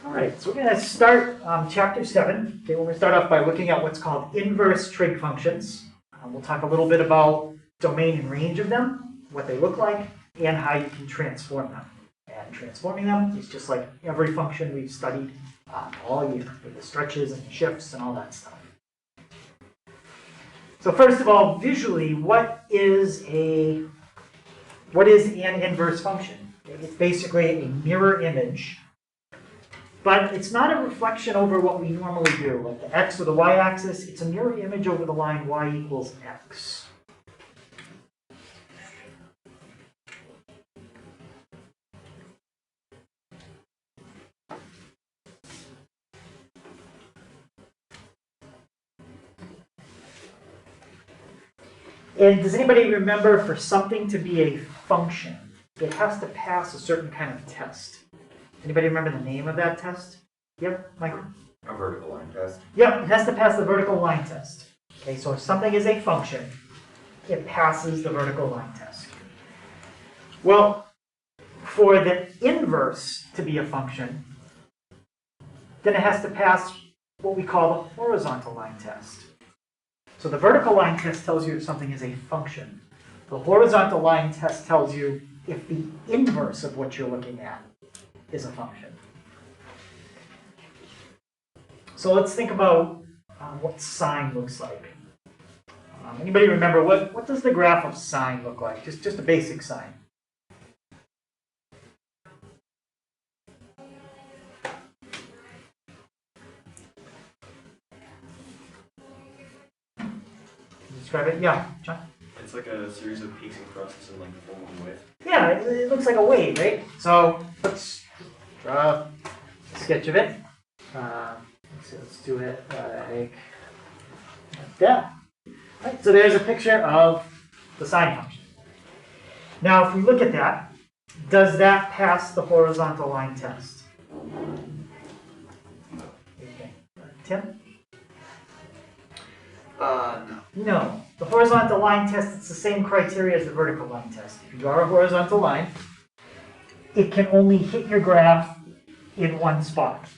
All right, so we're going to start chapter 7. Okay, we're going to start off by looking at what's called inverse trig functions. We'll talk a little bit about domain and range of them, what they look like, and how you can transform them. And transforming them is just like every function we've studied all year, with the stretches and the shifts and all that stuff. So first of all, visually, what is an inverse function? It's basically a mirror image, but it's not a reflection over what we normally do, like the x or the y-axis. It's a mirror image over the line y equals x. And does anybody remember, for something to be a function, it has to pass a certain kind of test? Anybody remember the name of that test? Yep, Michael? A vertical line test. Yep, it has to pass the vertical line test. Okay, so if something is a function, it passes the vertical line test. Well, for the inverse to be a function, then it has to pass what we call the horizontal line test. So the vertical line test tells you if something is a function. The horizontal line test tells you if the inverse of what you're looking at is a function. So let's think about what sine looks like. Anybody remember what does the graph of sine look like? Just a basic sine. Describe it? Yeah, John? It's like a series of peaks and crests and like the full width. Yeah, it looks like a wave, right? So let's draw a sketch of it. Let's do it like that. Right, so there's a picture of the sine function. Now, if we look at that, does that pass the horizontal line test? Okay. Tim? No. No. The horizontal line test, it's the same criteria as the vertical line test. If you draw a horizontal line, it can only hit your graph in one spot.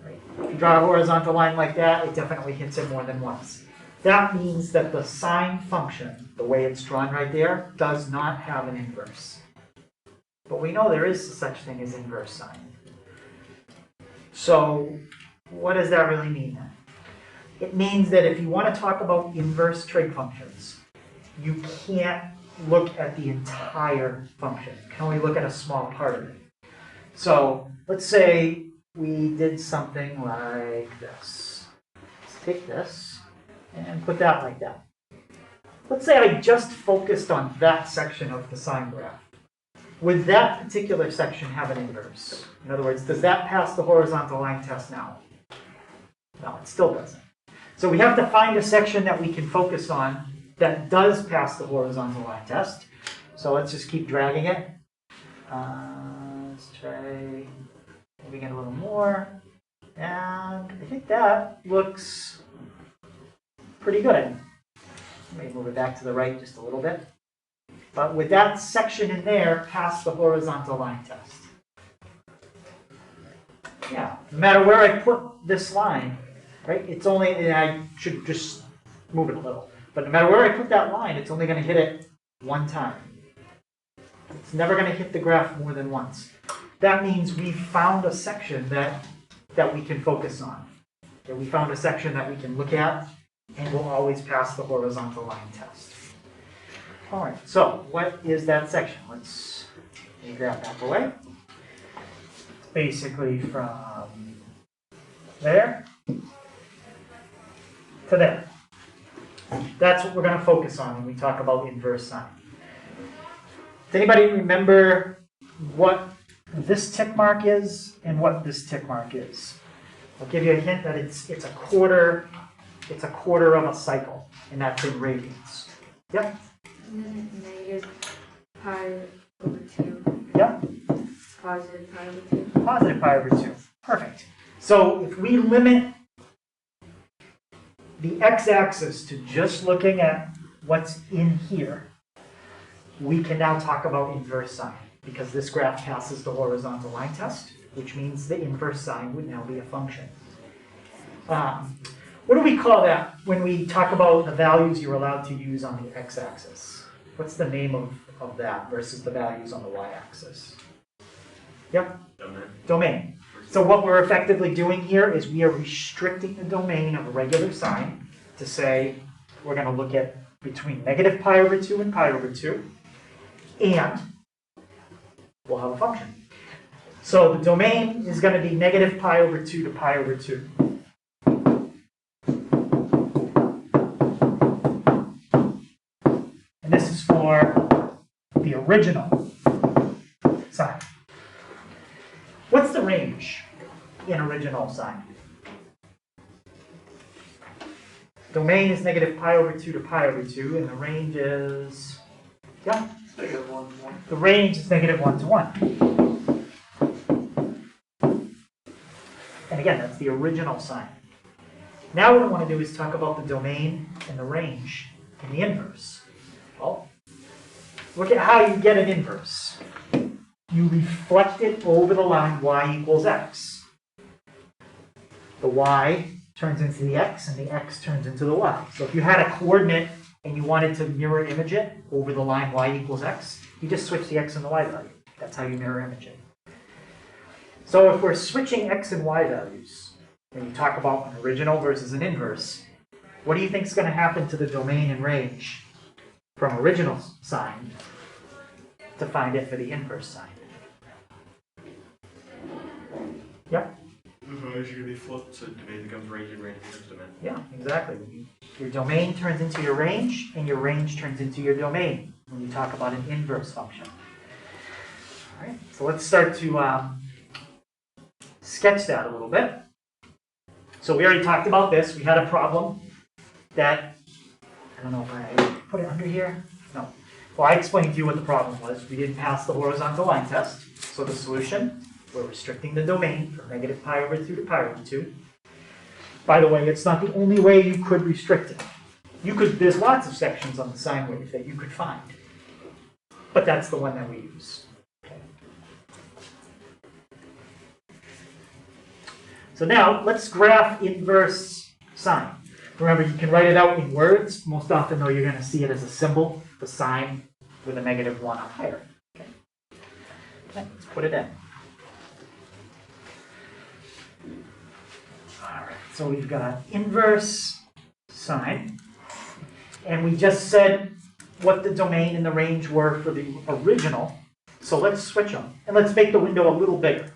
Right? If you draw a horizontal line like that, it definitely hits it more than once. That means that the sine function, the way it's drawn right there, does not have an inverse. But we know there is such thing as inverse sine. So what does that really mean then? It means that if you want to talk about inverse trig functions, you can't look at the entire function. You can only look at a small part of it. So let's say we did something like this. Let's take this and put that like that. Let's say I just focused on that section of the sine graph. Would that particular section have an inverse? In other words, does that pass the horizontal line test now? No, it still doesn't. So we have to find a section that we can focus on that does pass the horizontal line test. So let's just keep dragging it. Let's try moving it a little more. And I think that looks pretty good. Let me move it back to the right just a little bit. But with that section in there, pass the horizontal line test. Yeah, no matter where I put this line, right? It's only, and I should just move it a little. But no matter where I put that line, it's only going to hit it one time. It's never going to hit the graph more than once. That means we found a section that we can focus on. Okay, we found a section that we can look at, and will always pass the horizontal line test. All right, so what is that section? Let's move that back away. It's basically from there to there. That's what we're going to focus on when we talk about inverse sine. Does anybody remember what this tick mark is and what this tick mark is? I'll give you a hint that it's a quarter of a cycle, and that's in radians. Yep. Negative pi over 2. Yep. Positive pi over 2. Positive pi over 2. Perfect. So if we limit the x-axis to just looking at what's in here, we can now talk about inverse sine, because this graph passes the horizontal line test. which means the inverse sine would now be a function. What do we call that when we talk about the values you're allowed to use on the x-axis? What's the name of that versus the values on the y-axis? Yep, domain. So what we're effectively doing here is we are restricting the domain of a regular sine to say we're going to look at between negative pi over 2 and pi over 2, and we'll have a function. So the domain is going to be negative pi over 2 to pi over 2. And this is for the original sine. What's the range in original sine? Domain is negative pi over 2 to pi over 2, and the range is, yeah? Negative 1 to 1. The range is negative 1 to 1. And again, that's the original sine. Now what I want to do is talk about the domain and the range in the inverse. Well, look at how you get an inverse. You reflect it over the line y equals x. The y turns into the x, and the x turns into the y. So if you had a coordinate and you wanted to mirror image it over the line y equals x, you just switch the x and the y value. That's how you mirror image it. So if we're switching x and y values, when you talk about an original versus an inverse, what do you think is going to happen to the domain and range from original sine to find it for the inverse sine? Yep. The values are going to be flipped, so domain becomes range and range becomes domain. Yeah, exactly. Your domain turns into your range, and your range turns into your domain when you talk about an inverse function. All right, so let's start to sketch that a little bit. So we already talked about this. We had a problem that, I don't know if I put it under here. No. Well, I explained to you what the problem was. We didn't pass the horizontal line test. So the solution, we're restricting the domain from negative pi over 2 to pi over 2. By the way, it's not the only way you could restrict it. There's lots of sections on the sine wave that you could find. But that's the one that we use. Okay. So now, let's graph inverse sine. Remember, you can write it out in words. Most often, though, you're going to see it as a symbol, the sine with a negative 1 up higher. Okay. Okay, let's put it in. All right, so we've got inverse sine. And we just said what the domain and the range were for the original. So let's switch them. And let's make the window a little bigger.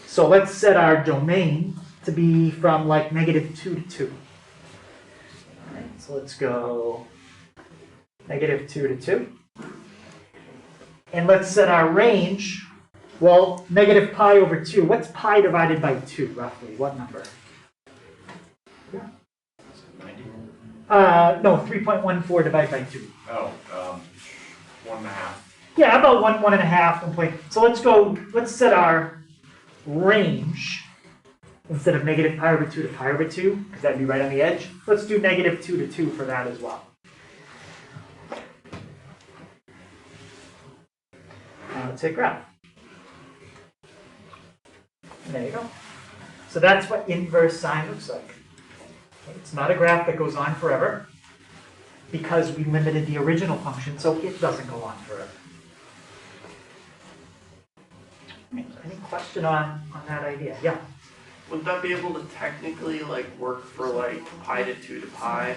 So let's set our domain to be from like negative 2 to 2. All right, so let's go negative 2 to 2. And let's set our range, well, negative pi over 2. What's pi divided by 2, roughly? What number? Yeah. 90? No, 3.14 divided by 2. Oh, 1.5. Yeah, about 1.5. 1 point. So let's set our range instead of negative pi over 2 to pi over 2, because that'd be right on the edge. Let's do negative 2 to 2 for that as well. Now let's hit graph. And there you go. So that's what inverse sine looks like. It's not a graph that goes on forever because we limited the original function, so it doesn't go on forever. Any question on that idea? Yeah. Would that be able to technically like work for like pi to 2 to pi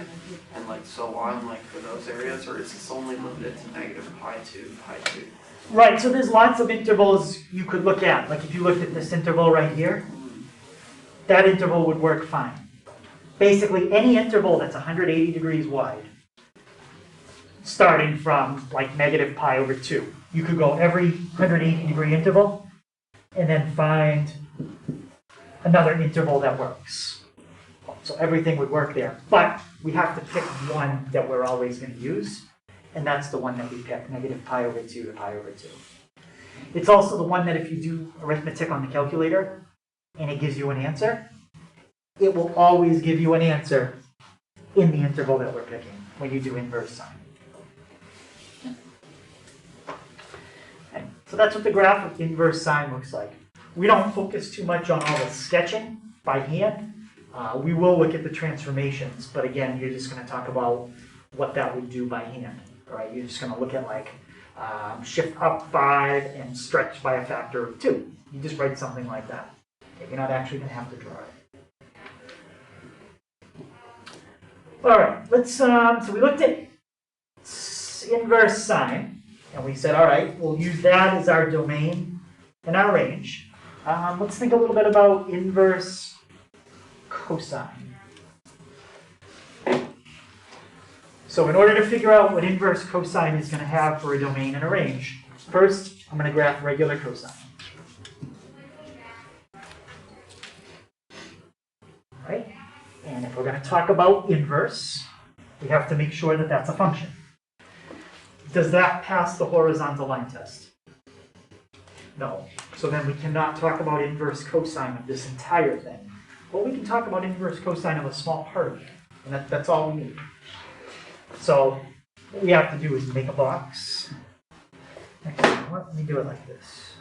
and like so on, like for those areas, or is this only limited to negative pi 2 to pi 2? Right, so there's lots of intervals you could look at. Like if you looked at this interval right here, that interval would work fine. Basically any interval that's 180 degrees wide, starting from like negative pi over 2. You could go every 180 degree interval and then find another interval that works. So everything would work there. But we have to pick one that we're always going to use, and that's the one that we pick, negative pi over 2 to pi over 2. It's also the one that if you do arithmetic on the calculator and it gives you an answer, it will always give you an answer in the interval that we're picking when you do inverse sine. Okay. So that's what the graph of inverse sine looks like. we don't focus too much on all the sketching by hand. We will look at the transformations, but again, you're just gonna talk about what that would do by hand, all right? You're just gonna look at like shift up 5 and stretch by a factor of 2. You just write something like that. Okay, you're not actually gonna have to draw it. All right, let's, so we looked at inverse sine, and we said, all right, we'll use that as our domain and our range. Let's think a little bit about inverse cosine. So in order to figure out what inverse cosine is going to have for a domain and a range, first I'm going to graph regular cosine. Right? And if we're going to talk about inverse, we have to make sure that that's a function. Does that pass the horizontal line test? No. So then we cannot talk about inverse cosine of this entire thing. Well, we can talk about inverse cosine of a small part of it, and that's all we need. So what we have to do is make a box. Actually, let me do it like this.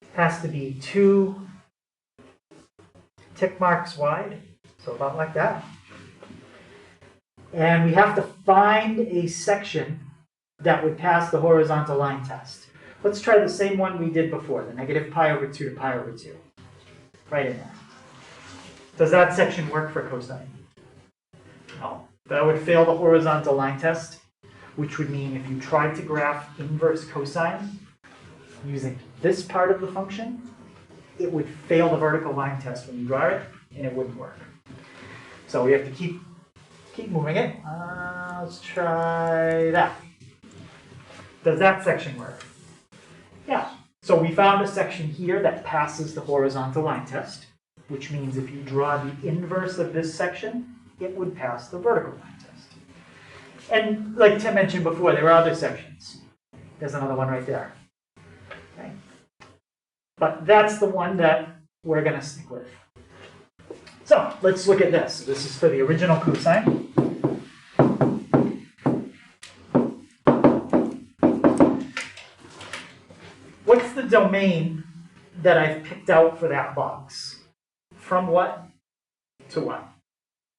It has to be 2 tick marks wide, so about like that. And we have to find a section that would pass the horizontal line test. Let's try the same one we did before, the negative pi over 2 to pi over 2. Right in there. Does that section work for cosine? No. That would fail the horizontal line test, which would mean if you tried to graph inverse cosine using this part of the function, it would fail the vertical line test when you draw it, and it wouldn't work. So we have to keep moving it. Let's try that. Does that section work? Yeah. So we found a section here that passes the horizontal line test, which means if you draw the inverse of this section, it would pass the vertical line test. And like Tim mentioned before, there are other sections. There's another one right there. Okay. But that's the one that we're going to stick with. So let's look at this. This is for the original cosine. What's the domain that I've picked out for that box? From what to what?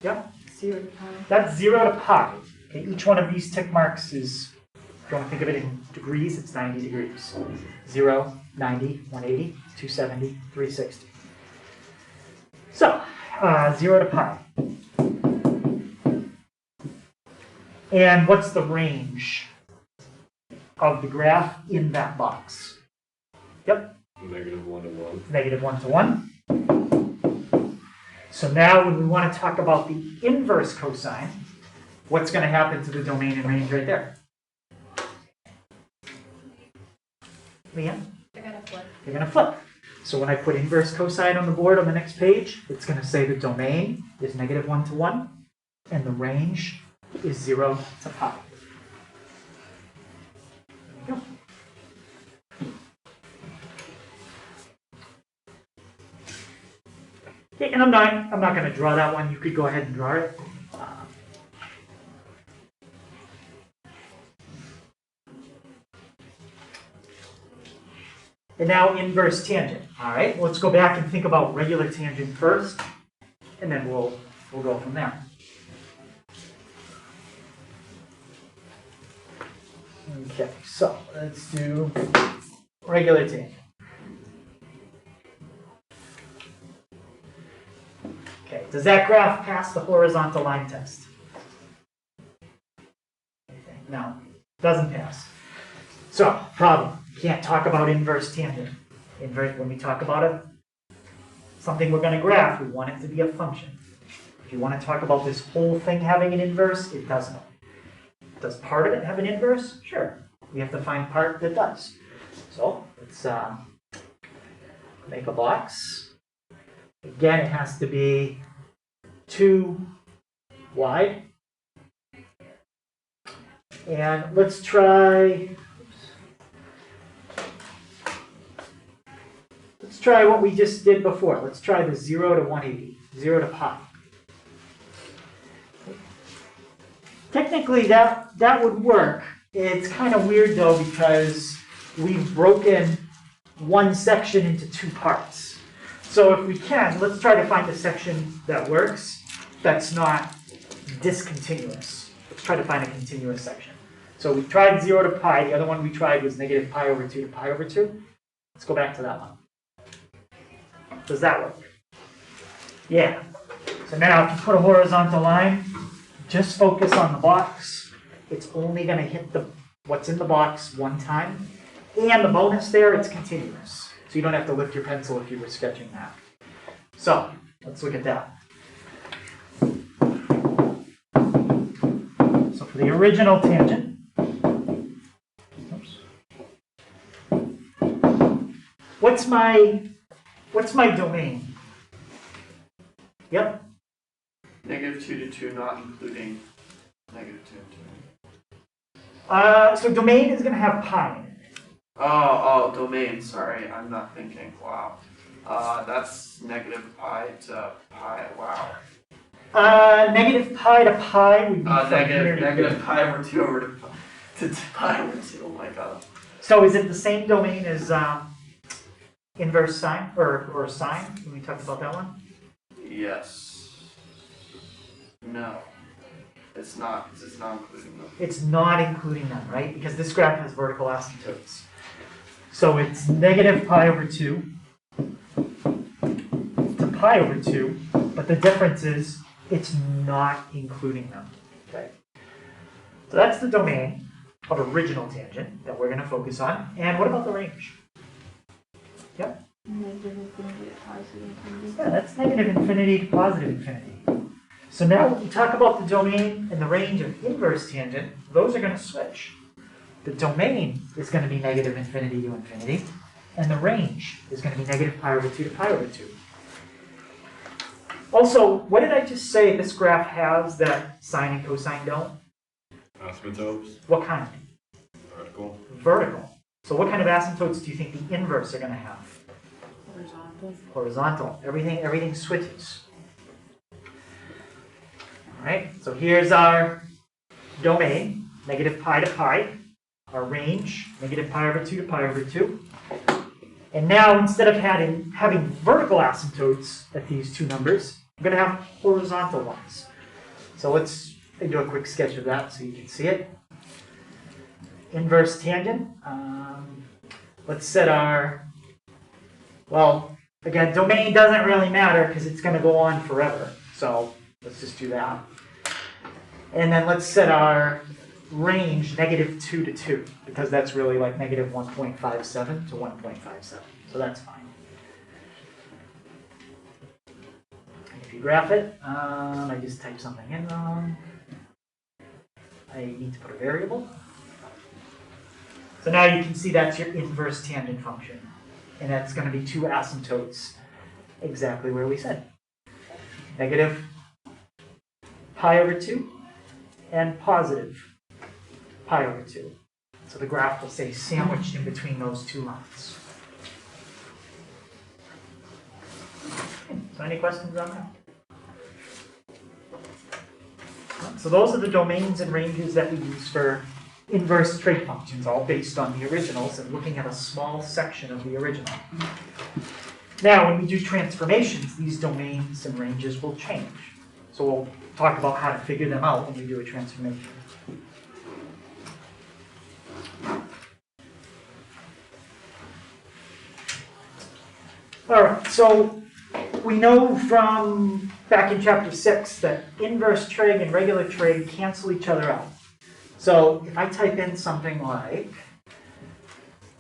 Yeah? 0 to pi. That's 0 to pi. Okay, each one of these tick marks is, if you want to think of it in degrees, it's 90 degrees. 0, 90, 180, 270, 360. So, 0 to pi. And what's the range of the graph in that box? Yep. Negative 1 to 1. Negative 1 to 1. So now when we want to talk about the inverse cosine, what's going to happen to the domain and range right there? Leanne? They're gonna flip. They're going to flip. So when I put inverse cosine on the board on the next page, it's going to say the domain is negative 1 to 1, and the range is 0 to pi. There you go. Okay, and I'm not going to draw that one. You could go ahead and draw it. And now inverse tangent. All right, let's go back and think about regular tangent first, and then we'll go from there. Okay, so let's do regular tangent. Okay, does that graph pass the horizontal line test? No, doesn't pass. So, problem. Can't talk about inverse tangent. When we talk about it, something we're going to graph, we want it to be a function. If you want to talk about this whole thing having an inverse, it doesn't. Does part of it have an inverse? Sure. We have to find part that does. So, let's make a box. Again, it has to be 2 wide. And let's try what we just did before. Let's try the 0 to 180, 0 to pi. Technically, that would work. It's kind of weird though, because we've broken one section into two parts. So if we can, let's try to find a section that works, that's not discontinuous. Let's try to find a continuous section. So we tried 0 to pi. The other one we tried was negative pi over 2 to pi over 2. Let's go back to that one. Does that work? Yeah. So now if you put a horizontal line, just focus on the box. It's only going to hit what's in the box one time. And the bonus there, it's continuous. So you don't have to lift your pencil if you were sketching that. So let's look at that. So for the original tangent, what's my domain? Yep. Negative 2 to 2, not including negative 2 to 2. So domain is going to have pi in it. Oh, domain, sorry, I'm not thinking, wow. That's negative pi to pi, wow. Negative pi to pi would be from here to negative here. pi over 2 over to pi over 2, oh my god. So is it the same domain as inverse sine, or sine, when we talked about that one? Yes. No. It's not, because it's not including them. It's not including them, right? Because this graph has vertical asymptotes. So it's negative pi over 2 to pi over 2, but the difference is it's not including them. Okay. So that's the domain of original tangent that we're going to focus on. And what about the range? Yep. Negative infinity to positive infinity. Yeah, that's negative infinity to positive infinity. So now when we talk about the domain and the range of inverse tangent, those are going to switch. The domain is going to be negative infinity to infinity, and the range is going to be negative pi over 2 to pi over 2. Also, what did I just say this graph has that sine and cosine don't? Asymptotes, What kind? vertical. Vertical. So what kind of asymptotes do you think the inverse are going to have? Horizontal. Horizontal. Everything switches. All right, so here's our domain, negative pi to pi. Our range, negative pi over 2 to pi over 2. And now, instead of having vertical asymptotes at these two numbers, I'm going to have horizontal ones. So let's do a quick sketch of that so you can see it. Inverse tangent. Let's set our, well, again, domain doesn't really matter because it's going to go on forever. So let's just do that. And then let's set our range negative 2 to 2, because that's really like negative 1.57 to 1.57. So that's fine. And if you graph it, I just typed something in wrong. I need to put a variable. So now you can see that's your inverse tangent function. And that's going to be two asymptotes exactly where we said. Negative pi over 2 and positive pi over 2. So the graph will say sandwiched in between those two lines. So any questions on that? So those are the domains and ranges that we use for inverse trig functions, all based on the originals and looking at a small section of the original. Now, when we do transformations, these domains and ranges will change. So we'll talk about how to figure them out when we do a transformation. All right, so we know from back in chapter 6 that inverse trig and regular trig cancel each other out. So if I type in something like,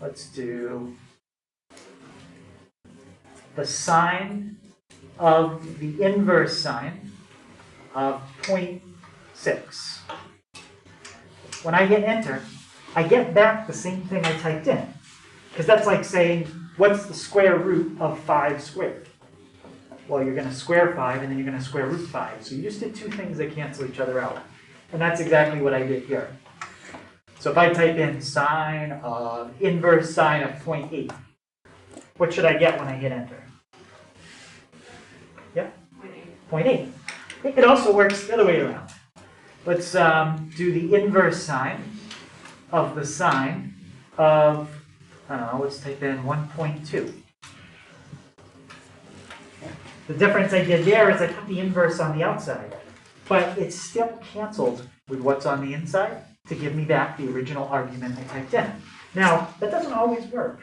let's do the sine of the inverse sine of 0.6. When I hit enter, I get back the same thing I typed in. Because that's like saying, what's the square root of 5 squared? Well, you're going to square 5 and then you're going to square root 5. So you just did two things that cancel each other out. And that's exactly what I did here. So if I type in sine of inverse sine of 0.8, what should I get when I hit enter? Yeah? 0.8. It also works the other way around. Let's do the inverse sine of the sine of let's type in 1.2. The difference I did there is I put the inverse on the outside, but it's still canceled with what's on the inside to give me back the original argument I typed in. Now, that doesn't always work.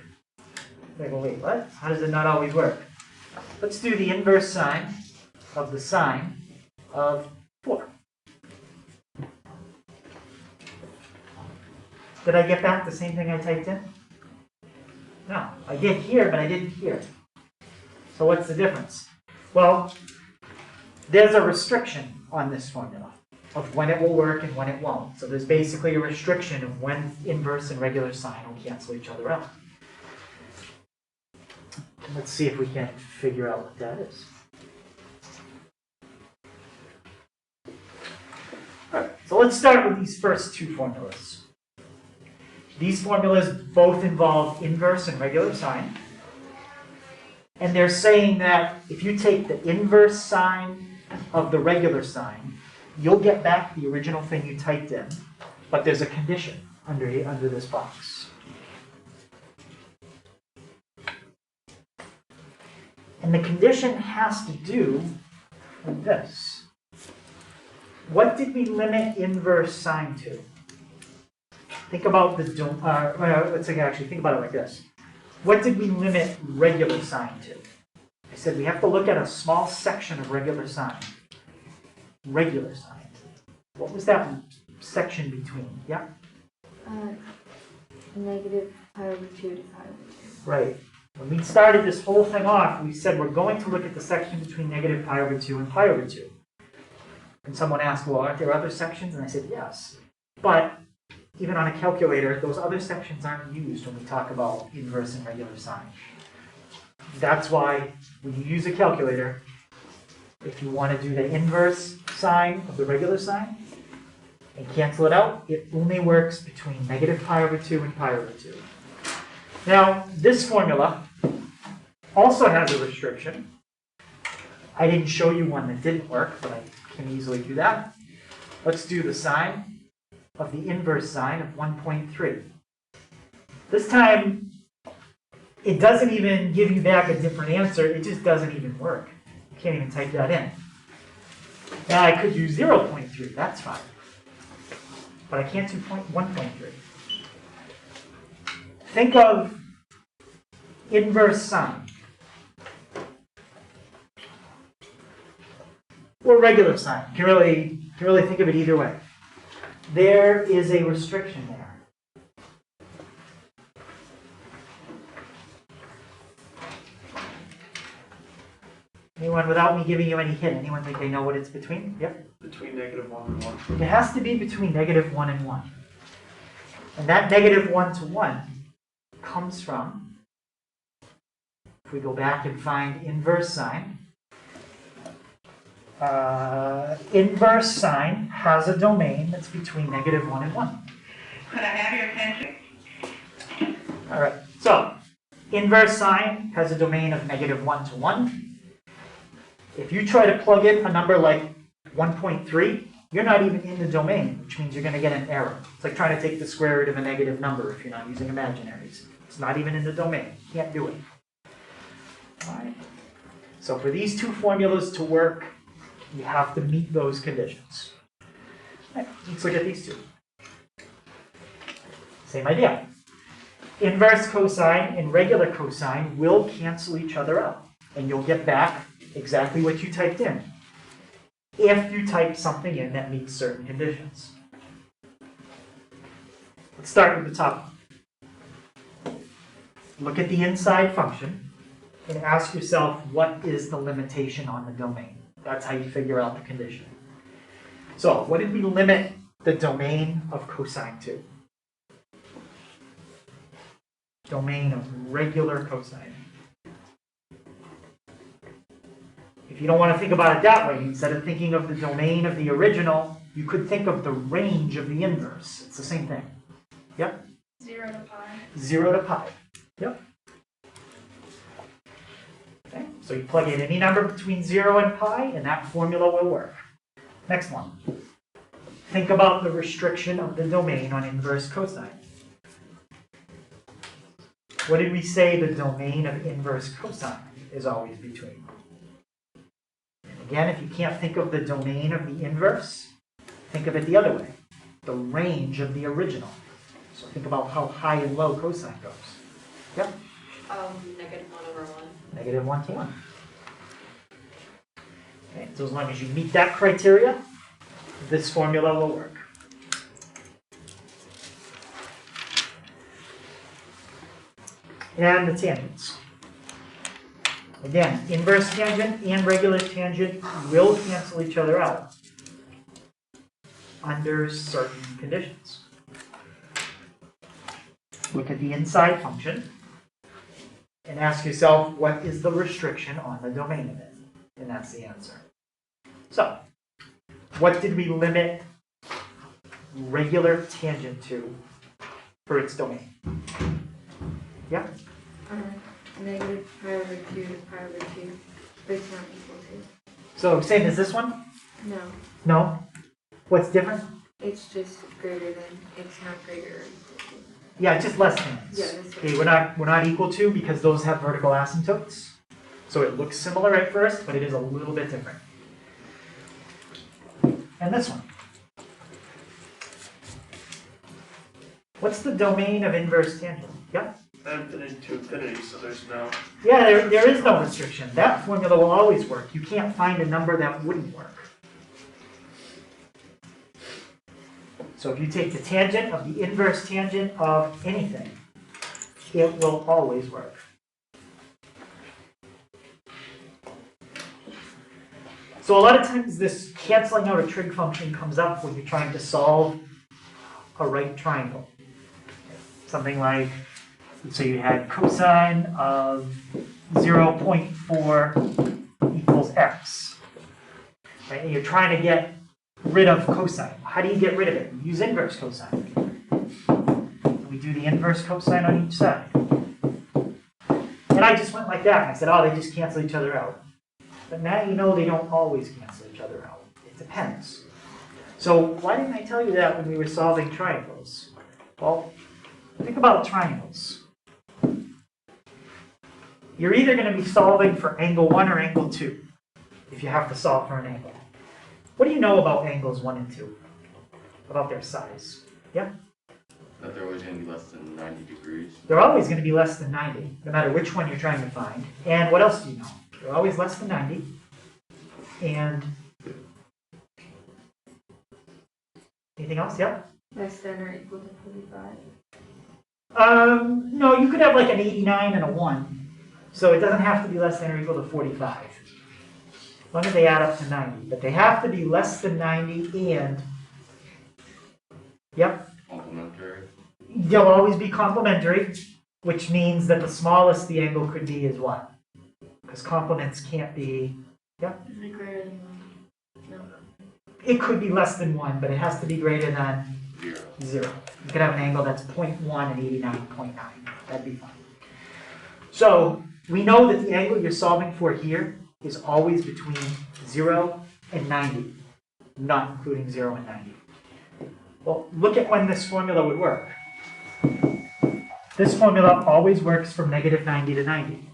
I go, wait, what? How does it not always work? Let's do the inverse sine of the sine of 4. Did I get back the same thing I typed in? No, I did here, but I didn't here. So what's the difference? Well, there's a restriction on this formula of when it will work and when it won't. So there's basically a restriction of when inverse and regular sine will cancel each other out. Let's see if we can figure out what that is. Alright, so let's start with these first two formulas. These formulas both involve inverse and regular sine. And they're saying that if you take the inverse sine of the regular sine, you'll get back the original thing you typed in, but there's a condition under this box. And the condition has to do with this. What did we limit inverse sine to? Think about the, let's actually think about it like this. What did we limit regular sine to? I said we have to look at a small section of regular sine. Regular sine. What was that section between? Yeah? Negative pi over 2 to pi over 2. Right. When we started this whole thing off, we said we're going to look at the section between negative pi over 2 and pi over 2. And someone asked, well, aren't there other sections? And I said, yes. But even on a calculator, those other sections aren't used when we talk about inverse and regular sine. That's why when you use a calculator, if you want to do the inverse sine of the regular sine and cancel it out, it only works between negative pi over 2 and pi over 2. Now, this formula also has a restriction. I didn't show you one that didn't work, but I can easily do that. Let's do the sine of the inverse sine of 1.3. This time, it doesn't even give you back a different answer. It just doesn't even work. You can't even type that in. Now, I could use 0.3. That's fine. But I can't do 1.3. Think of inverse sine. Or regular sine. You can really think of it either way. There is a restriction there. Anyone, without me giving you any hint, anyone think they know what it's between? Yep. Between negative 1 and 1. It has to be between negative 1 and 1. And that negative 1 to 1 comes from, if we go back and find inverse sine, inverse sine has a domain that's between negative 1 and 1. Could I have your attention? All right, so inverse sine has a domain of negative 1 to 1. If you try to plug in a number like 1.3, you're not even in the domain, which means you're going to get an error. It's like trying to take the square root of a negative number if you're not using imaginaries. It's not even in the domain. You can't do it. All right. So for these two formulas to work, you have to meet those conditions. All right, let's look at these two. Same idea. Inverse cosine and regular cosine will cancel each other out, and you'll get back exactly what you typed in if you type something in that meets certain conditions. Let's start with the top one. Look at the inside function and ask yourself, what is the limitation on the domain? That's how you figure out the condition. So, what did we limit the domain of cosine to? Domain of regular cosine. If you don't want to think about it that way, instead of thinking of the domain of the original, you could think of the range of the inverse. It's the same thing. Yep? 0 to pi. 0 to pi. Yep. Okay, so you plug in any number between 0 and pi, and that formula will work. Next one. Think about the restriction of the domain on inverse cosine. what did we say the domain of inverse cosine is always between? And again, if you can't think of the domain of the inverse, think of it the other way, the range of the original. So think about how high and low cosine goes. Yep. -1/1. Negative 1 to 1. Okay, so as long as you meet that criteria, this formula will work. And the tangents. Again, inverse tangent and regular tangent will cancel each other out under certain conditions. Look at the inside function and ask yourself, what is the restriction on the domain of it? And that's the answer. So, what did we limit regular tangent to for its domain? Yeah? -pi/2 to pi/2, but it's not equal to. So, same as this one? No, No? What's different? it's just greater than, it's not greater or equal to. Yeah, just less than. Yeah, that's Okay, we're not equal to because those have vertical asymptotes. So it looks similar at first, but it is a little bit different. And this one. What's the domain of inverse tangent? Yep. Infinity to infinity, so there's no. Yeah, there is no restriction. That formula will always work. You can't find a number that wouldn't work. So if you take the tangent of the inverse tangent of anything, it will always work. So a lot of times this canceling out a trig function comes up when you're trying to solve a right triangle. Something like, so you had cosine of 0.4 equals x. Right? And you're trying to get rid of cosine. How do you get rid of it? You use inverse cosine. We do the inverse cosine on each side. And I just went like that, and I said, oh, they just cancel each other out. But now you know they don't always cancel each other out. It depends. So why didn't I tell you that when we were solving triangles? Well, think about triangles. You're either going to be solving for angle 1 or angle 2 if you have to solve for an angle. What do you know about angles 1 and 2? About their size? Yeah? That they're always going to be less than 90 degrees. They're always going to be less than 90, no matter which one you're trying to find. And what else do you know? They're always less than 90. And anything else? Yeah? Less than or equal to 45. No, you could have like an 89 and a 1. So it doesn't have to be less than or equal to 45. As long as they add up to 90. But they have to be less than 90 and, yep, Complementary. they'll always be complementary, which means that the smallest the angle could be is what? Because complements can't be, yep. Is it greater than 1? No. It could be less than 1, but it has to be greater than 0. 0. You could have an angle that's 0.1 and 89.9. That'd be fine. So we know that the angle you're solving for here is always between 0 and 90, not including 0 and 90. Well, look at when this formula would work. This formula always works from negative 90 to 90.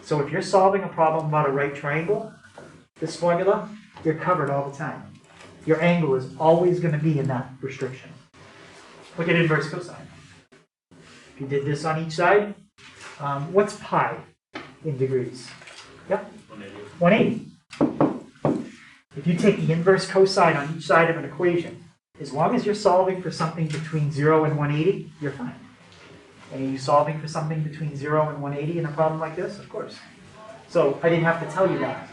So if you're solving a problem about a right triangle, this formula, you're covered all the time. Your angle is always going to be in that restriction. Look at inverse cosine. If you did this on each side, what's pi in degrees? Yep, 180. If you take the inverse cosine on each side of an equation, as long as you're solving for something between 0 and 180, you're fine. And are you solving for something between 0 and 180 in a problem like this? Of course. So I didn't have to tell you that.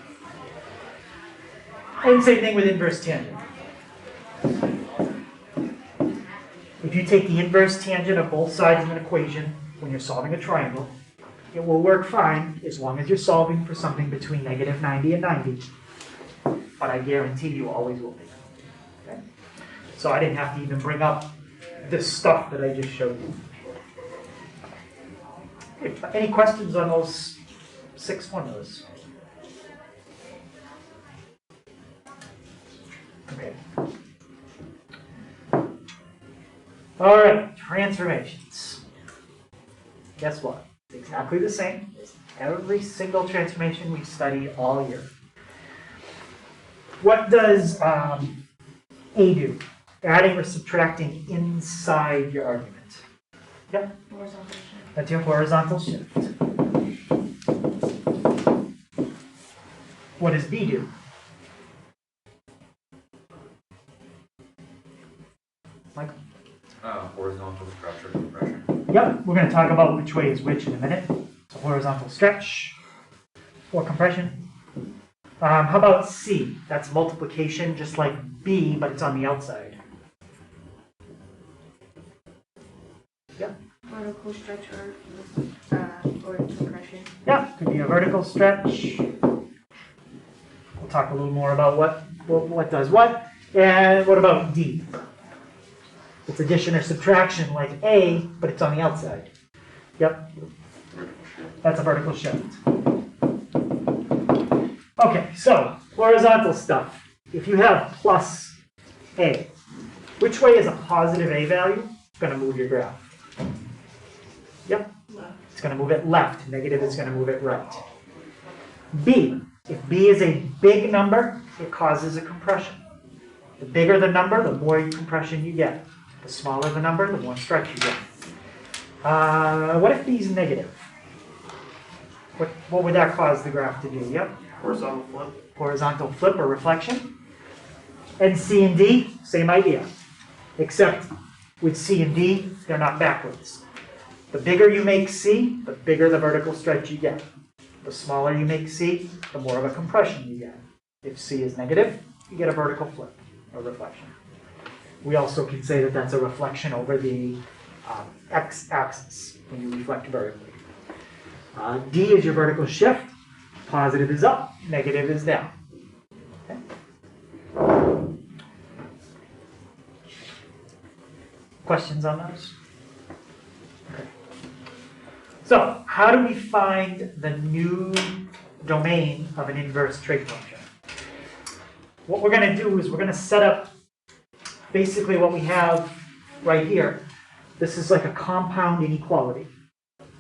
And same thing with inverse tangent. If you take the inverse tangent of both sides of an equation when you're solving a triangle, it will work fine as long as you're solving for something between negative 90 and 90. But I guarantee you always will be. Okay? So I didn't have to even bring up this stuff that I just showed you. Okay, any questions on those 6 formulas? Okay. All right, transformations. Guess what? exactly the same as every single transformation we study all year. What does A do? Adding or subtracting inside your argument. Yep, Horizontal shift. that's your horizontal shift. What does B do? Michael? Horizontal stretch or compression. Yep, we're going to talk about which way is which in a minute. So horizontal stretch or compression. How about C? That's multiplication, just like B, but it's on the outside. Yep. Vertical stretch or compression. Yeah, could be a vertical stretch. We'll talk a little more about what does what. And what about D? It's addition or subtraction like A, but it's on the outside. Yep. That's a vertical shift. Okay, so horizontal stuff. If you have plus A, which way is a positive A value going to move your graph? Yep. It's going to move it left. Negative is going to move it right. B. If B is a big number, it causes a compression. The bigger the number, the more compression you get. The smaller the number, the more stretch you get. What if B is negative? What would that cause the graph to do? Yep. Horizontal flip. Horizontal flip or reflection. And C and D, same idea. Except with C and D, they're not backwards. The bigger you make C, the bigger the vertical stretch you get. The smaller you make C, the more of a compression you get. If C is negative, you get a vertical flip or reflection. We also can say that that's a reflection over the x-axis when you reflect vertically. D is your vertical shift. Positive is up, negative is down. Okay. Questions on those? Okay. So, how do we find the new domain of an inverse trig function? What we're going to do is we're going to set up basically what we have right here. This is like a compound inequality.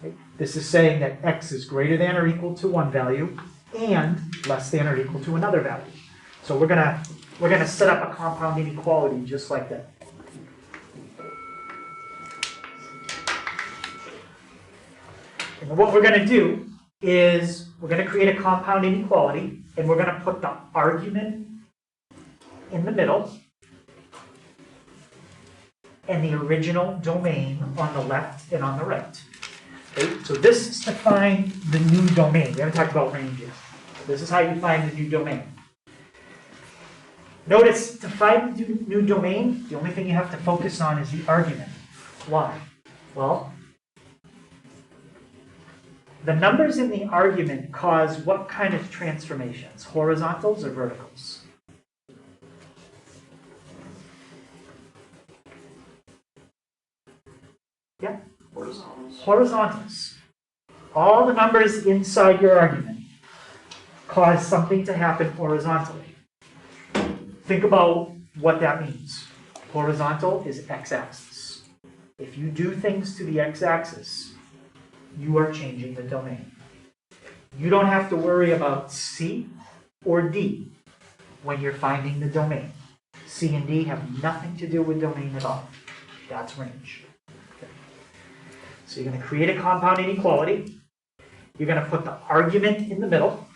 Right? This is saying that x is greater than or equal to one value and less than or equal to another value. So we're gonna set up a compound inequality just like that. And what we're gonna do is we're gonna create a compound inequality and we're gonna put the argument in the middle and the original domain on the left and on the right. Okay? So this is to find the new domain. We haven't talked about range yet. This is how you find the new domain. Notice, to find the new domain, the only thing you have to focus on is the argument. Why? Well, the numbers in the argument cause what kind of transformations? Horizontals or verticals? Yeah? Horizontals. Horizontals. All the numbers inside your argument cause something to happen horizontally. Think about what that means. Horizontal is x-axis. If you do things to the x-axis, you are changing the domain. You don't have to worry about C or D when you're finding the domain. C and D have nothing to do with domain at all. That's range. Okay. So you're going to create a compound inequality. You're going to put the argument in the middle.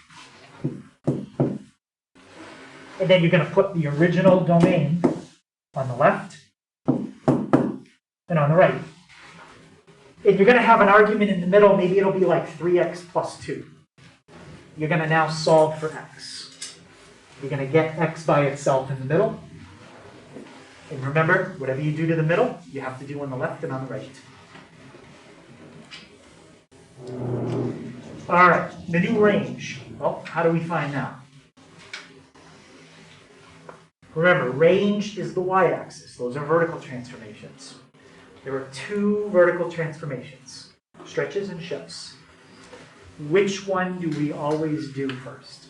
And then you're going to put the original domain on the left and on the right. If you're going to have an argument in the middle, maybe it'll be like 3x plus 2. You're going to now solve for x. You're going to get x by itself in the middle. And remember, whatever you do to the middle, you have to do on the left and on the right. All right, the new range. Well, how do we find that? Remember, range is the y-axis. Those are vertical transformations. There are two vertical transformations, stretches and shifts. Which one do we always do first?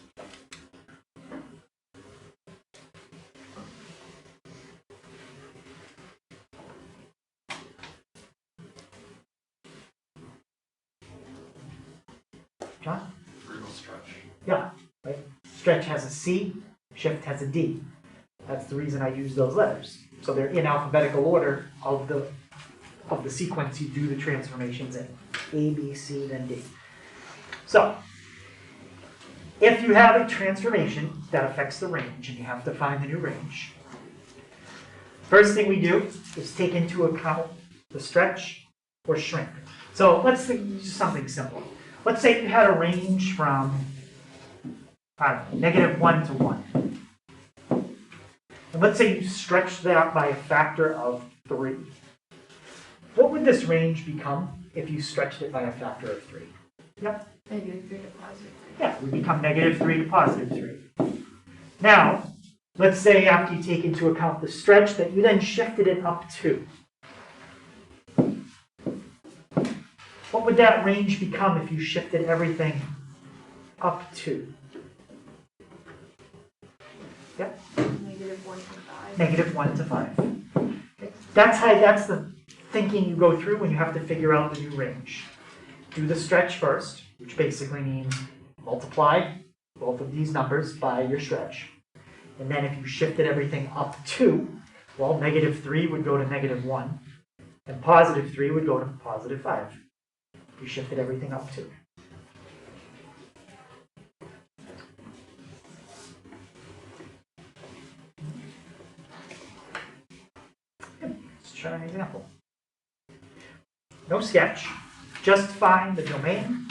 John? Vertical stretch. Yeah, right. Stretch has a C, shift has a D. That's the reason I use those letters. So they're in alphabetical order of the sequence you do the transformations in. A, B, C, then D. So, if you have a transformation that affects the range and you have to find the new range, first thing we do is take into account the stretch or shrink. So let's think just something simple. Let's say you had a range from, I don't know, -1 to 1. And let's say you stretch that by a factor of 3. What would this range become if you stretched it by a factor of 3? Yep. Negative 3 to positive 3. Yeah, it would become -3 to +3. Now, let's say after you take into account the stretch that you then shifted it up to. What would that range become if you shifted everything up to? Yep. -1 to 5. -1 to 5. Okay. That's the thinking you go through when you have to figure out the new range. Do the stretch first, which basically means multiply both of these numbers by your stretch. And then if you shifted everything up to, well, -3 would go to -1, and +3 would go to +5. If you shifted everything up to. Let's try an example. No sketch, just find the domain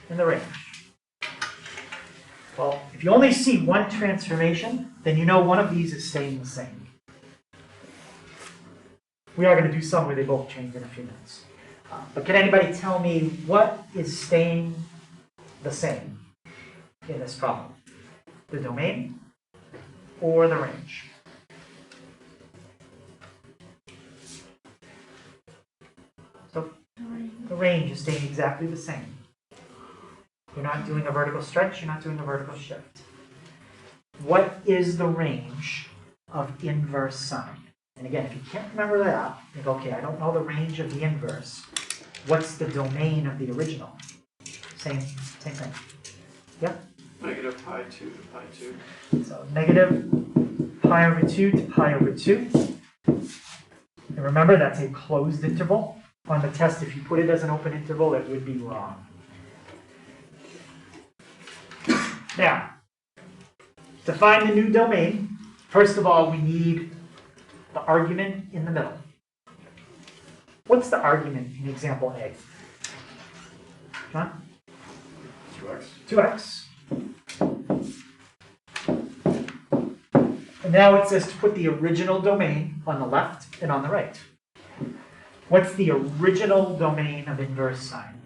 and the range. Well, if you only see one transformation, then you know one of these is staying the same. We are going to do some where they both change in a few minutes. But can anybody tell me what is staying the same in this problem? The domain or the range? So the range is staying exactly the same. You're not doing a vertical stretch, you're not doing a vertical shift. What is the range of inverse sine? And again, if you can't remember that, you go, okay, I don't know the range of the inverse. What's the domain of the original? Same thing. Yep. -pi2 to pi2. So -pi/2 to pi/2. And remember, that's a closed interval. On the test, if you put it as an open interval, it would be wrong. Now, to find the new domain, first of all, we need the argument in the middle. What's the argument in example A? John? 2x. 2x. And now it says to put the original domain on the left and on the right. What's the original domain of inverse sine?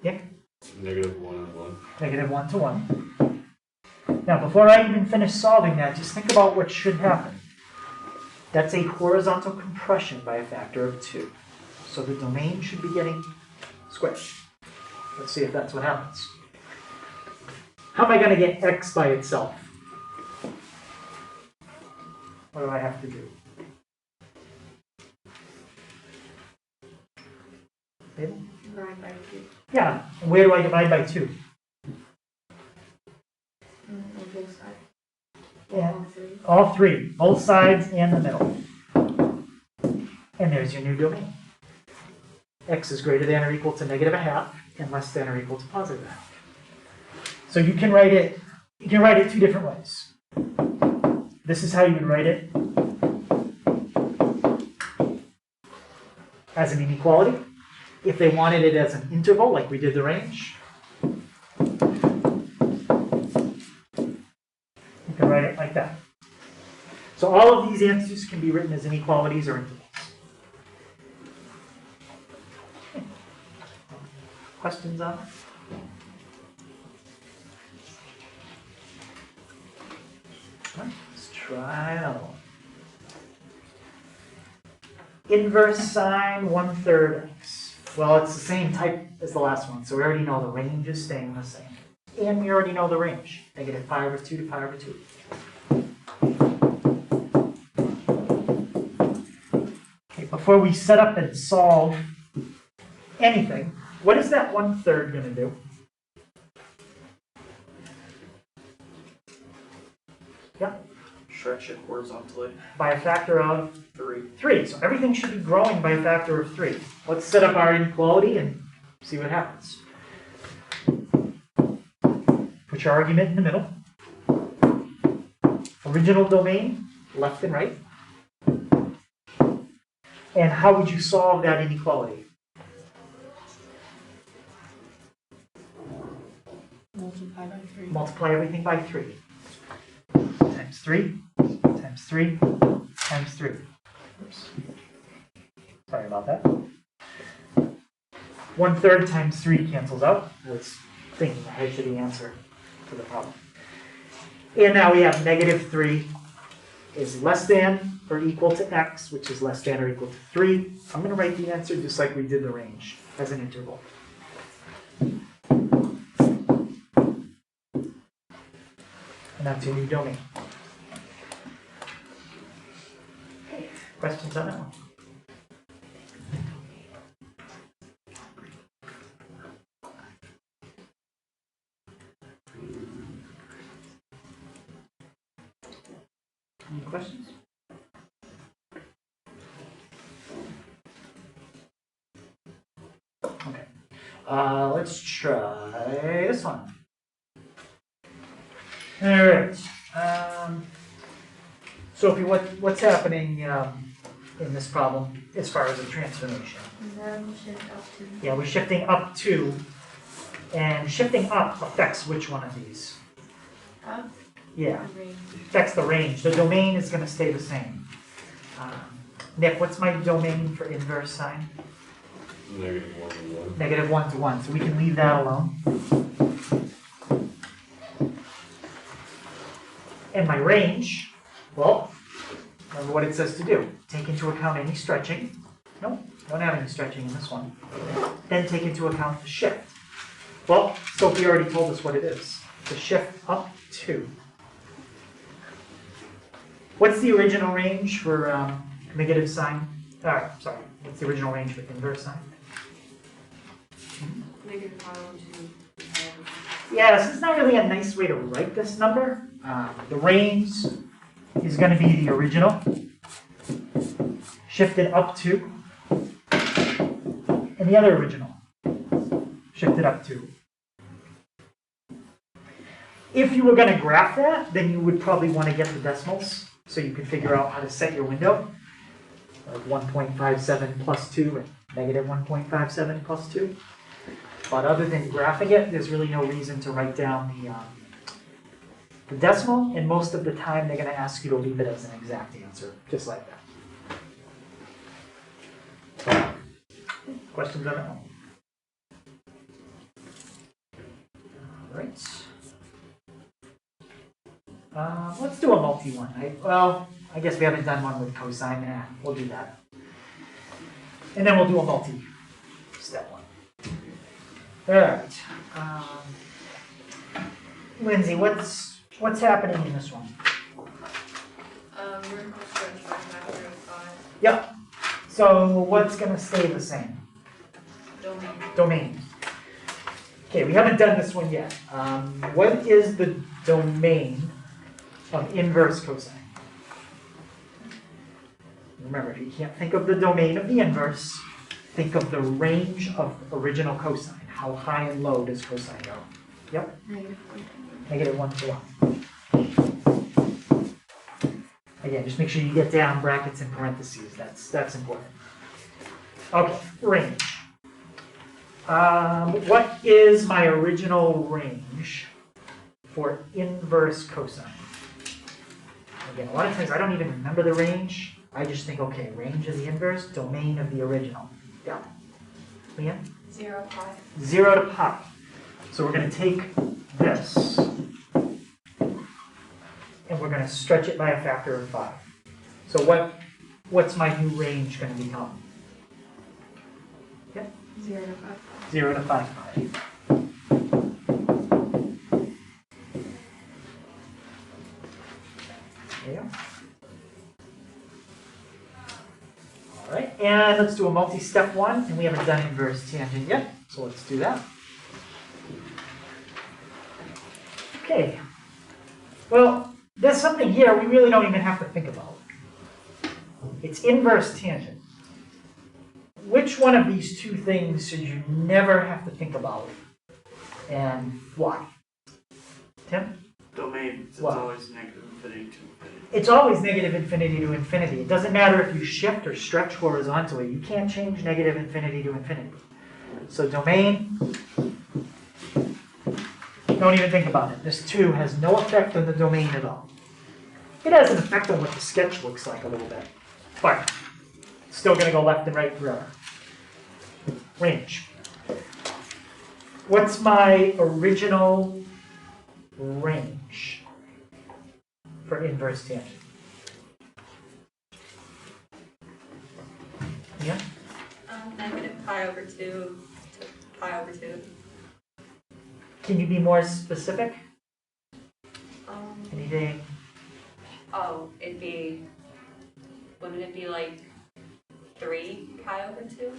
Yeah? -1 and 1. -1 to 1. Now, before I even finish solving that, just think about what should happen. That's a horizontal compression by a factor of 2. So the domain should be getting squished. Let's see if that's what happens. How am I going to get x by itself? What do I have to do? Maybe? Divide by 2. Yeah, and where do I divide by 2? On both sides. Yeah. All 3. All three, both sides and the middle. And there's your new domain. X is greater than or equal to -1/2 and less than or equal to +1/2. So you can write it two different ways. This is how you would write it as an inequality. If they wanted it as an interval, like we did the range, you can write it like that. So all of these answers can be written as inequalities or intervals. Questions on it? Let's try another one. Inverse sine 1/3 x. Well, it's the same type as the last one, so we already know the range is staying the same. And we already know the range, -pi/2 to pi/2. Okay, before we set up and solve anything, What is that 1/3 going to do? Yeah, Stretch it horizontally. by a factor of 3. 3. So everything should be growing by a factor of 3. Let's set up our inequality and see what happens. Put your argument in the middle. Original domain, left and right. And how would you solve that inequality? Multiply by 3. Multiply everything by 3. Times 3, times 3, times 3. Oops. Sorry about that. 1/3 times 3 cancels out. I was thinking ahead to the answer to the problem. And now we have -3 is less than or equal to x, which is less than or equal to 3. I'm going to write the answer just like we did the range as an interval. And that's your new domain. Okay, questions on that one? Any questions? Okay. Let's try this one. All right. Sophie, what's happening in this problem as far as the transformation? And then shift up to. Yeah, we're shifting up 2, and shifting up affects which one of these? Up. Yeah, The range. affects the range. The domain is going to stay the same. Nick, what's my domain for inverse sine? -1 to 1. -1 to 1, so we can leave that alone. And my range, well, remember what it says to do. Take into account any stretching. No, don't have any stretching in this one. Then take into account the shift. Well, Sophie already told us what it is. The shift up 2. What's the original range for negative sine? Sorry, what's the original range for inverse sine? Yeah, this is not really a nice way to write this number. The range is going to be the original, shifted up 2, and the other original, shifted up 2. If you were going to graph that, then you would probably want to get the decimals, so you could figure out how to set your window. Like 1.57 plus 2 and negative 1.57 plus 2. But other than graphing it, there's really no reason to write down the decimal, and most of the time they're going to ask you to leave it as an exact answer, just like that. Questions on that one? All right. Let's do a multi one. Well, I guess we haven't done one with cosine. We'll do that. And then we'll do a multi-step one. All right. Lindsay, what's happening in this one? We're going to stretch by factor of 5. Yep. So what's going to stay the same? Domain. Domain. Okay, we haven't done this one yet. What is the domain of inverse cosine? Remember, if you can't think of the domain of the inverse, think of the range of original cosine. How high and low does cosine go? Yep. -1. -1 to 1. Again, just make sure you get down brackets and parentheses. That's important. Okay, range. What is my original range for inverse cosine? Again, a lot of times I don't even remember the range. I just think, okay, range of the inverse, domain of the original. Yeah. Leanne? 0, pi. 0 to pi. So we're going to take this, and we're going to stretch it by a factor of 5. So what's my new range going to become? Yep. 0 to 5. 0 to 5 pi. There you go. All right, and let's do a multi-step one, and we haven't done inverse tangent yet, So let's do that. Okay. Well, there's something here we really don't even have to think about. It's inverse tangent. Which one of these two things should you never have to think about, and why? Tim? Domain, it's Wow. always negative infinity to infinity. It's always negative infinity to infinity. It doesn't matter if you shift or stretch horizontally. You can't change negative infinity to infinity. So domain, don't even think about it. This 2 has no effect on the domain at all. It has an effect on what the sketch looks like a little bit, but it's still going to go left and right forever. Range. What's my original range for inverse tangent? Yeah? Negative pi over 2 to pi over 2. Can you be more specific? Um, Anything? oh, wouldn't it be like 3 pi over 2?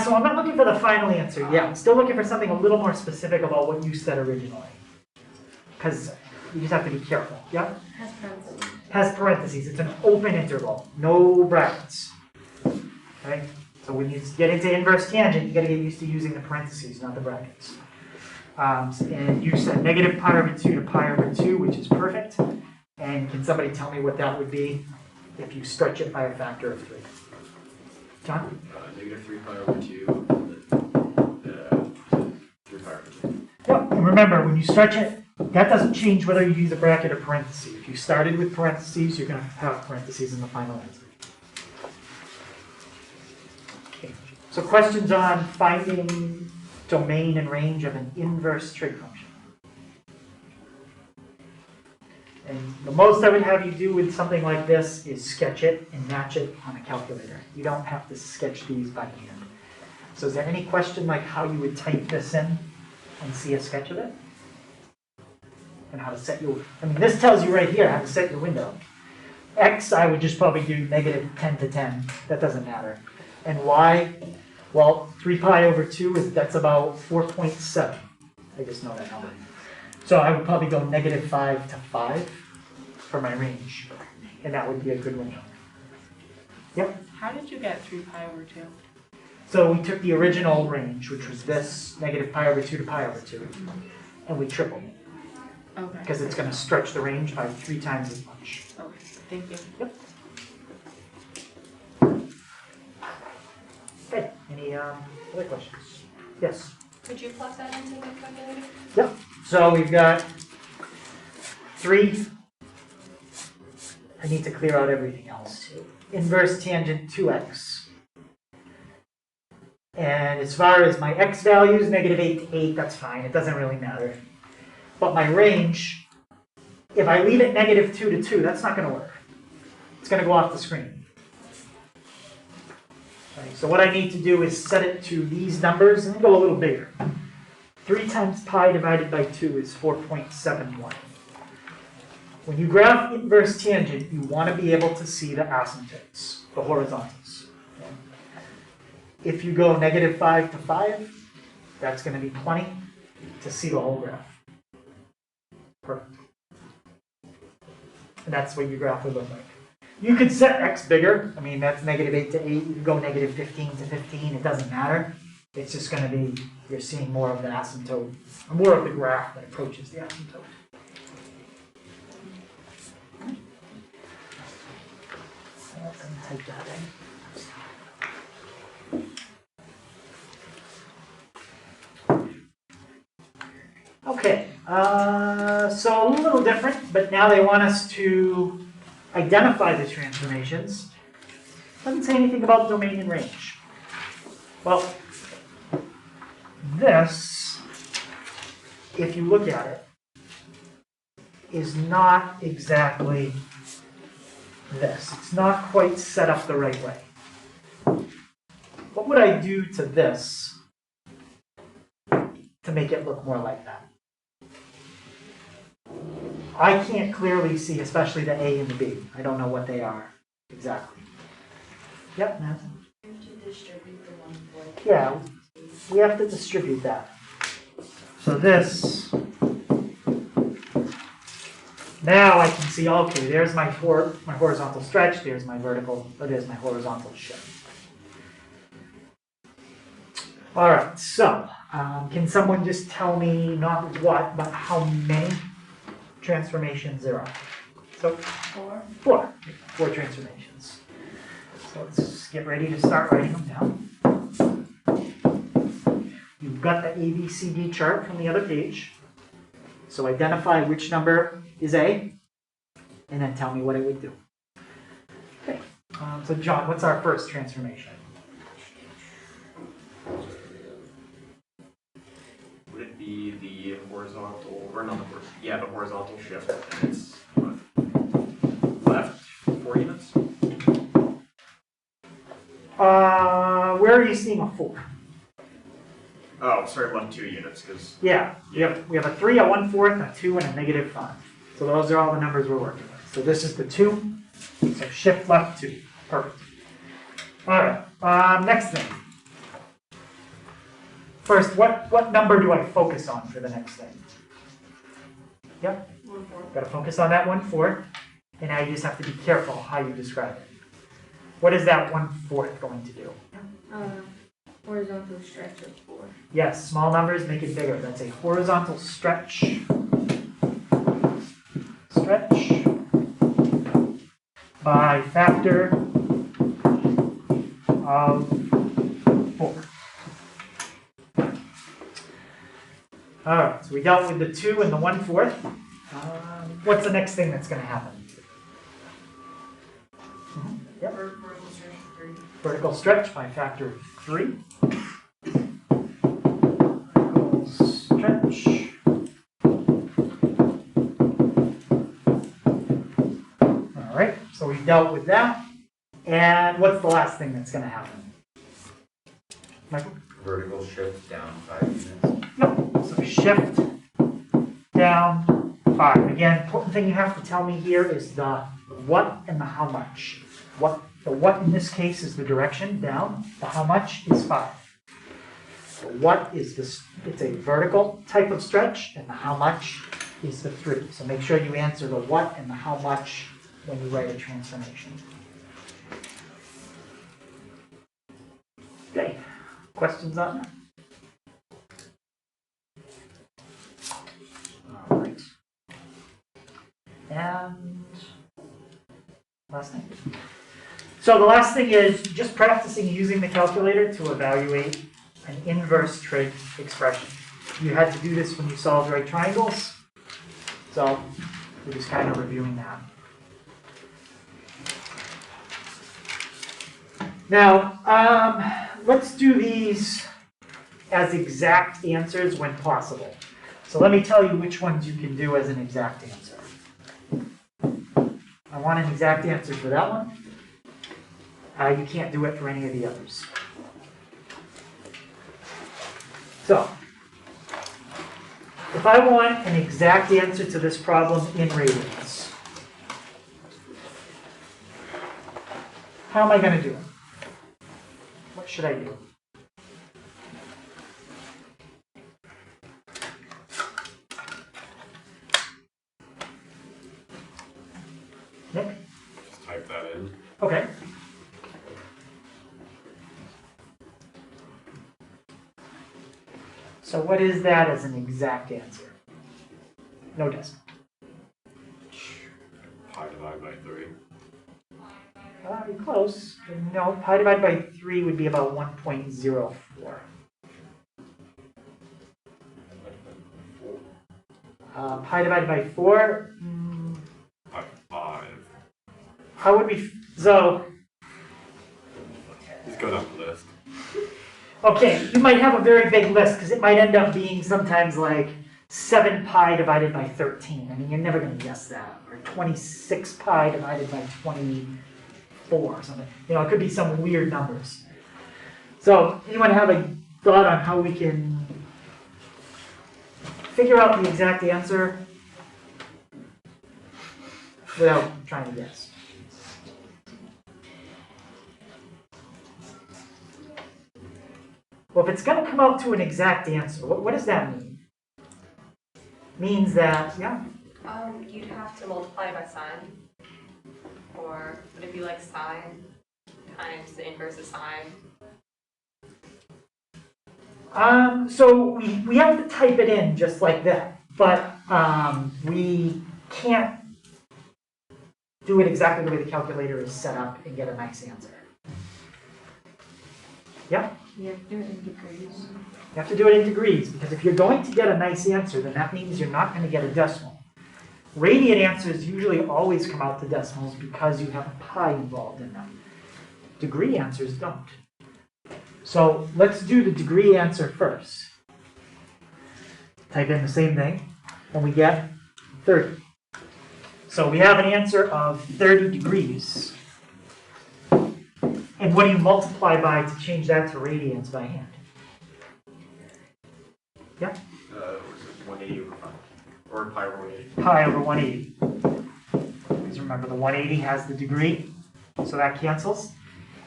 So I'm not looking for the final answer yet. I'm still looking for something a little more specific about what you said originally. Because you just have to be careful. Yeah? Has parentheses. Has parentheses. It's an open interval. No brackets. Okay? So when you get into inverse tangent, you got to get used to using the parentheses, not the brackets. And you said negative pi over 2 to pi over 2, which is perfect. And can somebody tell me what that would be if you stretch it by a factor of 3? John? Negative 3 pi over 2, 3 pi over 2. Yep. And remember, when you stretch it, that doesn't change whether you use a bracket or parentheses. If you started with parentheses, you're going to have parentheses in the final answer. Okay. So questions on finding domain and range of an inverse trig function. And the most I would have you do with something like this is sketch it and match it on a calculator. You don't have to sketch these by hand. So is there any question like how you would type this in and see a sketch of it? And how to set your, I mean, this tells you right here how to set your window. X, I would just probably do negative 10 to 10. That doesn't matter. And Y, well, 3 pi over 2, that's about 4.7. I just know that number. So I would probably go negative 5 to 5 for my range. And that would be a good window. Yep. How did you get 3 pi over 2? So we took the original range, which was this, negative pi over 2 to pi over 2, and we tripled it. Okay. Because it's going to stretch the range by 3 times as much. Okay. Thank you. Yep. Okay. Any other questions? Yes. Could you plug that into the calculator? Yep. So we've got 3. I need to clear out everything else. Inverse tangent 2x. And as far as my x values, negative 8 to 8, that's fine. It doesn't really matter. But my range, if I leave it negative 2 to 2, that's not going to work. It's going to go off the screen. Okay, so what I need to do is set it to these numbers and go a little bigger. 3 times pi divided by 2 is 4.71. When you graph inverse tangent, you want to be able to see the asymptotes, the horizontals. Okay? If you go negative 5 to 5, that's going to be plenty to see the whole graph. Perfect. And that's what your graph would look like. You could set x bigger. I mean, that's negative 8 to 8. You can go negative 15 to 15. It doesn't matter. It's just going to be, you're seeing more of the asymptote, or more of the graph that approaches the asymptote. So let's type that in. Okay, so a little different, but now they want us to identify the transformations. Doesn't say anything about domain and range. Well, this, if you look at it, is not exactly this. It's not quite set up the right way. What would I do to this to make it look more like that? I can't clearly see, especially the A and the B. I don't know what they are exactly. Yep, Nathan? You have to distribute the 1/4. Yeah. we have to distribute that. So this, now I can see, okay, there's my horizontal stretch, there's my vertical, or there's my horizontal shift. All right, so can someone just tell me not what, but how many transformations there are? So 4 transformations. So let's get ready to start writing them down. You've got the ABCD chart from the other page. So identify which number is A, and then tell me what it would do. Okay. So John, what's our first transformation? Would it be the horizontal, or not the horizontal, yeah, the horizontal shift, and it's left 4 units? Where are you seeing a 4? Oh, sorry, left 2 units, because Yeah, we have a 3, a 1/4, a 2, and a -5. So those are all the numbers we're working with. So this is the 2, so shift left 2. Perfect. All right, next thing. First, what number do I focus on for the next thing? Yep, 1/4. got to focus on that 1/4, and now you just have to be careful how you describe it. What is that 1/4 going to do? Horizontal stretch of 4. Yes, small numbers make it bigger. That's a horizontal stretch. Stretch by factor of 4. All right, so we dealt with the 2 and the 1/4. What's the next thing that's going to happen? Yep. Vertical stretch by factor of 3. Vertical stretch. All right, so we dealt with that. And what's the last thing that's going to happen? Michael? Vertical shift down 5 units. No, so shift down 5. Again, important thing you have to tell me here is the what and the how much. The what in this case is the direction down, the how much is 5. The what is this, it's a vertical type of stretch, and the how much is the 3. So make sure you answer the what and the how much when you write a transformation. Okay, questions on that? All right. And last thing. So the last thing is just practicing using the calculator to evaluate an inverse trig expression. You had to do this when you solved right triangles, so we're just kind of reviewing that. Now, let's do these as exact answers when possible. So let me tell you which ones you can do as an exact answer. I want an exact answer for that one. You can't do it for any of the others. So, if I want an exact answer to this problem in radians, how am I going to do it? What should I do? Nick? just type that in. Okay. So what is that as an exact answer? No decimal. Pi divided by 3. You're close. No, pi divided by 3 would be about 1.04. Pi divided by 4, Pi 5. how would we, so, Just go down the list. okay, you might have a very big list because it might end up being sometimes like 7 pi divided by 13. I mean, you're never going to guess that. Or 26 pi divided by 24 or something. You know, it could be some weird numbers. So, anyone have a thought on how we can figure out the exact answer without trying to guess? Well, if it's going to come out to an exact answer, what does that mean? Means that, yeah, You'd have to multiply by sine. Or would it be like sine times the inverse of sine? so we have to type it in just like that, but we can't do it exactly the way the calculator is set up and get a nice answer. Yeah? You have to do it in degrees. You have to do it in degrees, because if you're going to get a nice answer, then that means you're not going to get a decimal. Radian answers usually always come out to decimals because you have a pi involved in them. Degree answers don't. So let's do the degree answer first. Type in the same thing, and we get 30. So we have an answer of 30 degrees. And what do you multiply by to change that to radians by hand? Yeah? Was it 180 over 5? Or pi over 180? Pi over 180. Because remember, the 180 has the degree, so that cancels.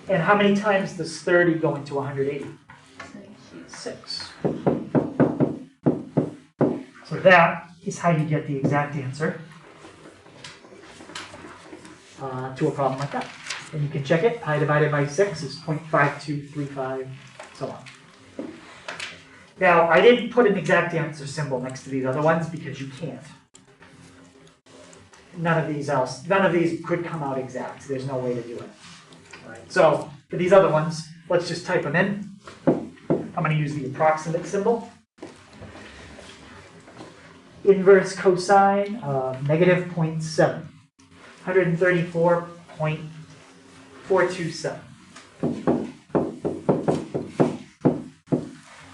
And how many times does 30 go into 180? 6. So that is how you get the exact answer to a problem like that. And you can check it. Pi divided by 6 is 0.5235, so on. Now, I didn't put an exact answer symbol next to these other ones because you can't. None of these could come out exact. There's no way to do it. All right. So for these other ones, let's just type them in. I'm going to use the approximate symbol. Inverse cosine of negative 0.7. 134.427.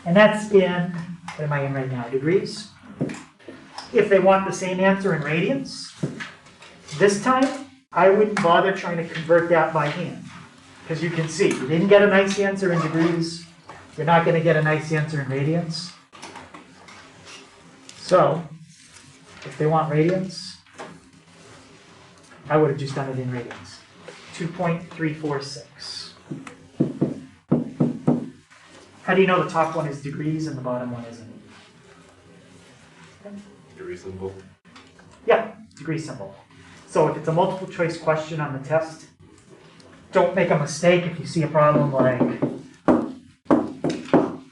And that's in, what am I in right now, degrees? If they want the same answer in radians, this time, I wouldn't bother trying to convert that by hand. Because you can see, you didn't get a nice answer in degrees, you're not going to get a nice answer in radians. So, if they want radians, I would have just done it in radians. 2.346. How do you know the top one is degrees and the bottom one isn't? Degree symbol. Yeah, degree symbol. So if it's a multiple choice question on the test, don't make a mistake if you see a problem like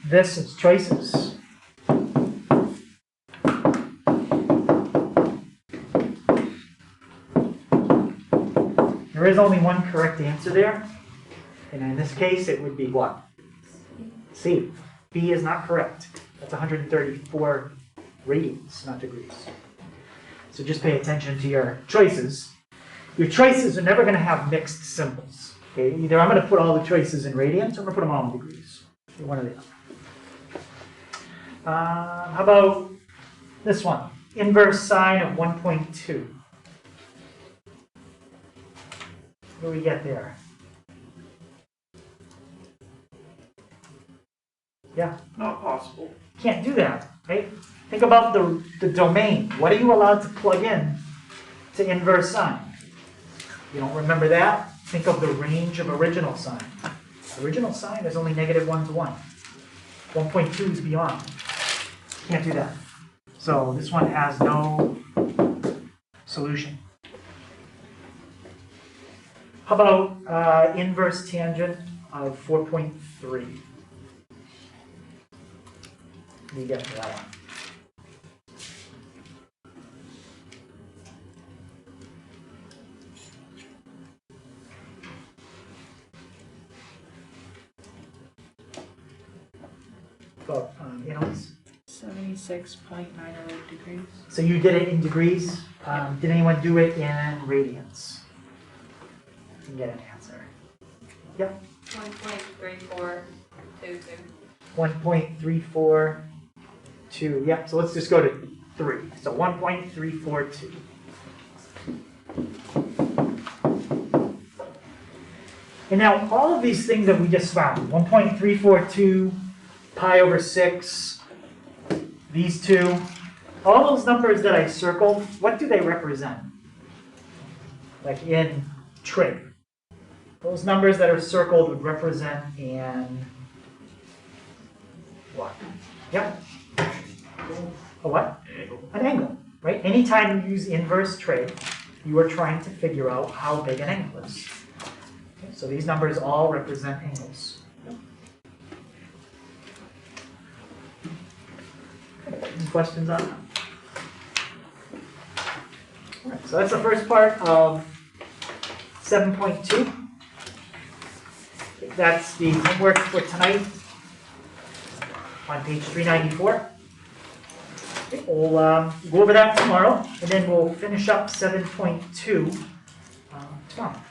this as choices. There is only one correct answer there, and in this case it would be what? C. B is not correct. That's 134 radians, not degrees. So just pay attention to your choices. Your choices are never going to have mixed symbols. Okay? Either I'm going to put all the choices in radians or I'm going to put them all in degrees. One or the other. How about this one? Inverse sine of 1.2. What do we get there? Yeah. Not possible. Can't do that, right? Think about the domain. What are you allowed to plug in to inverse sine? You don't remember that? Think of the range of original sine. Original sine is only -1 to 1. 1.2 is beyond. Can't do that. So this one has no solution. How about inverse tangent of 4.3? What do you get for that one? About analyze. 76.908 degrees. So you did it in degrees. Did anyone do it in radians? You can get an answer. Yep. 1.3422. 1.342. Yep. So let's just go to 3. So 1.342. And now all of these things that we just found, 1.342, pi over 6, these two, all those numbers that I circled, what do they represent? Like in trig. Those numbers that are circled would represent an What? Yep. A what? An angle? An angle, right? Anytime you use inverse trig, you are trying to figure out how big an angle is. Okay, so these numbers all represent angles. Okay, any questions on that? All right, so that's the first part of 7.2. That's the homework for tonight on page 394. Okay, we'll go over that tomorrow, and then we'll finish up 7.2 tomorrow.